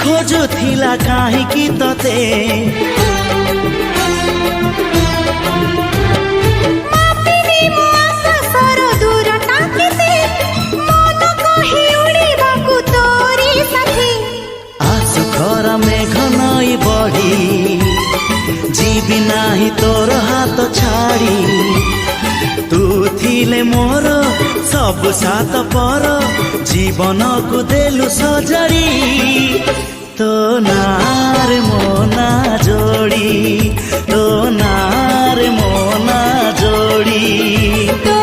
खोजुथिला काहींकि तते मापिनी मो आकाशर दूरता केते मन कहि उड़िबाकु तोरी साथी आसु खर मेघ नई बढी जीवी नाही तोर हात छाड़ी तू थिले मोर सब सात पर जीवन को देलु सजरी तो नार मोना जोड़ी तो नार मोना जोड़ी।